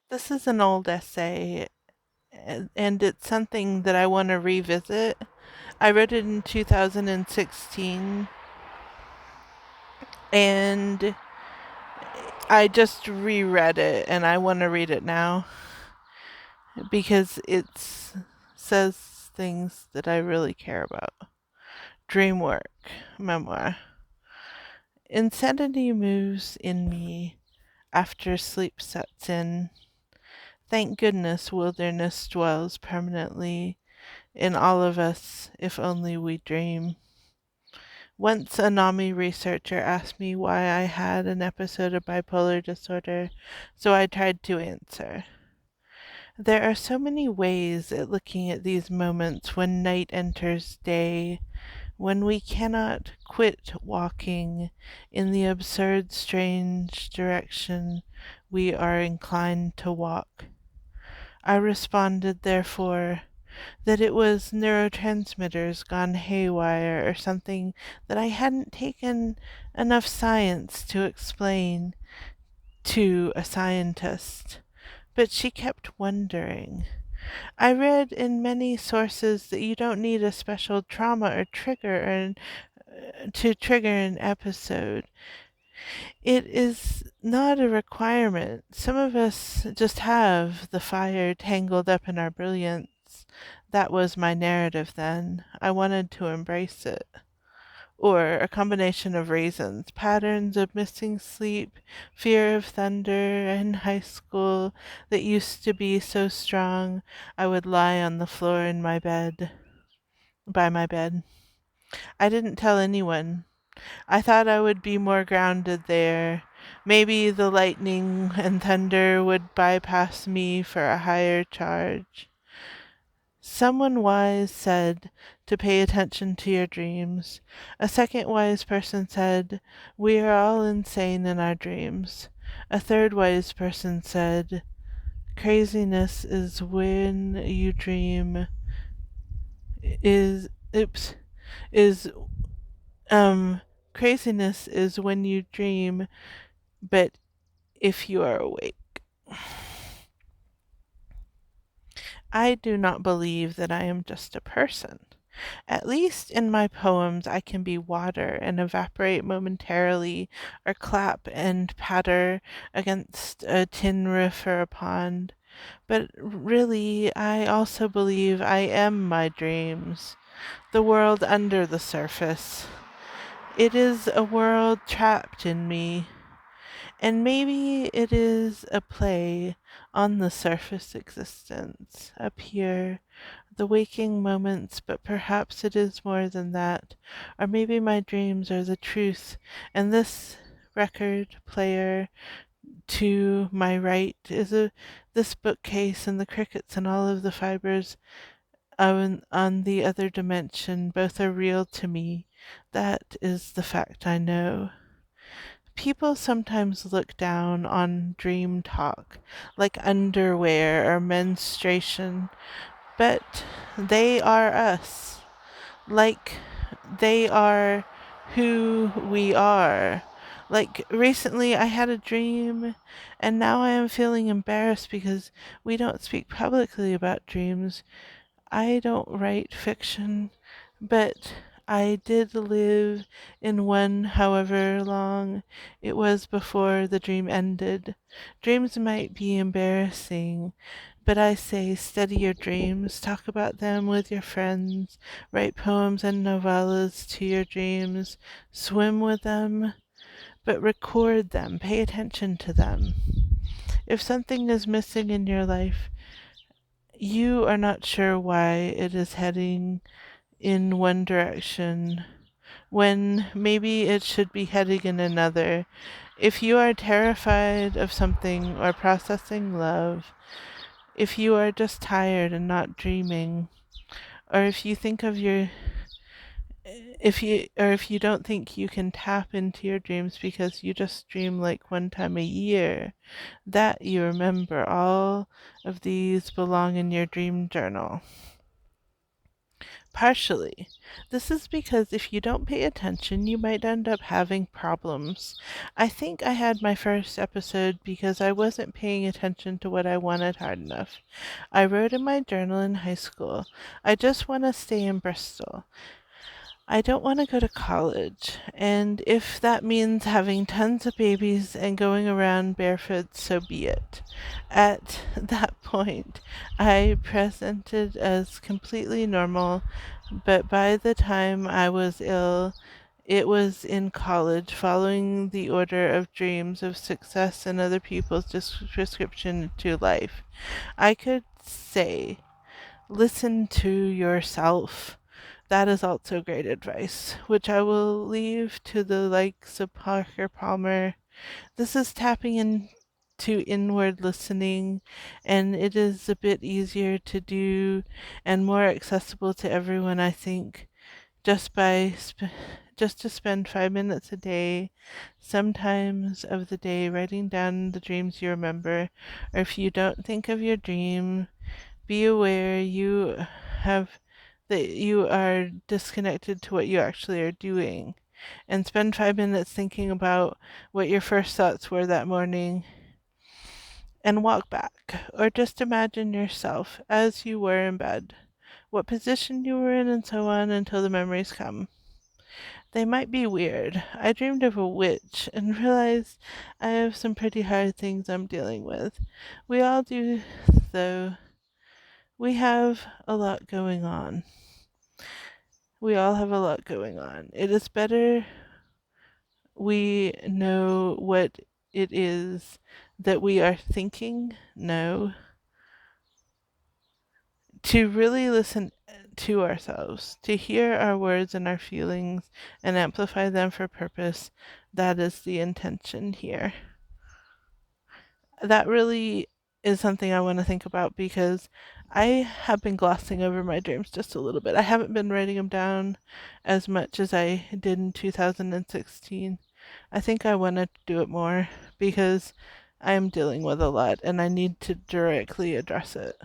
This is an old essay, and it's something that I want to revisit. I wrote it in 2016, and I just reread it, and I want to read it now because it says things that I really care about. Dream work, memoir. Insanity moves in me after sleep sets in. Thank goodness wilderness dwells permanently in all of us if only we dream. Once a NAMI researcher asked me why I had an episode of bipolar disorder, so I tried to answer. There are so many ways at looking at these moments when night enters day, when we cannot quit walking in the absurd, strange direction we are inclined to walk. I responded, therefore, that it was neurotransmitters gone haywire or something that I hadn't taken enough science to explain to a scientist. But she kept wondering. I read in many sources that you don't need a special trauma or trigger to trigger an episode. It is not a requirement. Some of us just have the fire tangled up in our brilliance. That was my narrative then. I wanted to embrace it. Or a combination of reasons. Patterns of missing sleep, fear of thunder in high school that used to be so strong I would lie on the floor in my bed, by my bed. I didn't tell anyone. I thought I would be more grounded there. Maybe the lightning and thunder would bypass me for a higher charge. Someone wise said to pay attention to your dreams. A second wise person said, we are all insane in our dreams. A third wise person said, craziness is when you dream is oops is craziness is when you dream, but if you are awake. I do not believe that I am just a person. At least in my poems I can be water and evaporate momentarily, or clap and patter against a tin roof or a pond. But really, I also believe I am my dreams, the world under the surface. It is a world trapped in me. And maybe it is a play on the surface existence, up here, the waking moments, but perhaps it is more than that. Or maybe my dreams are the truth, and this record player to my right is this bookcase and the crickets and all of the fibers on the other dimension. Both are real to me. That is the fact I know. People sometimes look down on dream talk, like underwear or menstruation, but they are us, like they are who we are. Like recently, I had a dream, and now I am feeling embarrassed because we don't speak publicly about dreams. I don't write fiction, but I did live in one however long it was before the dream ended. Dreams might be embarrassing, but I say study your dreams, talk about them with your friends, write poems and novellas to your dreams, swim with them, but record them, pay attention to them. If something is missing in your life, you are not sure why it is heading in one direction when maybe it should be heading in another. If you are terrified of something or processing love, if you are just tired and not dreaming, or if you think of your if you don't think you can tap into your dreams because you just dream like one time a year, that you remember all of these belong in your dream journal. Partially. This is because if you don't pay attention, you might end up having problems. I think I had my first episode because I wasn't paying attention to what I wanted hard enough. I wrote in my journal in high school, I just want to stay in Bristol. I don't want to go to college, and if that means having tons of babies and going around barefoot, so be it. At that point, I presented as completely normal, but by the time I was ill, it was in college, following the order of dreams of success and other people's prescription to life. I could say, listen to yourself. That is also great advice, which I will leave to the likes of Parker Palmer. This is tapping into inward listening, and it is a bit easier to do and more accessible to everyone, I think, just by just to spend 5 minutes a day, sometimes of the day, writing down the dreams you remember. Or if you don't think of your dream, be aware have that you are disconnected to what you actually are doing, and spend 5 minutes thinking about what your first thoughts were that morning and walk back, or just imagine yourself as you were in bed, what position you were in, and so on until the memories come. They might be weird. I dreamed of a witch and realized I have some pretty hard things I'm dealing with. We all do, though. We have a lot going on. We all have a lot going on. It is better we know what it is that we are thinking, no, to really listen to ourselves, to hear our words and our feelings and amplify them for purpose. That is the intention here. That really is something I want to think about because I have been glossing over my dreams just a little bit. I haven't been writing them down as much as I did in 2016. I think I want to do it more because I am dealing with a lot and I need to directly address it.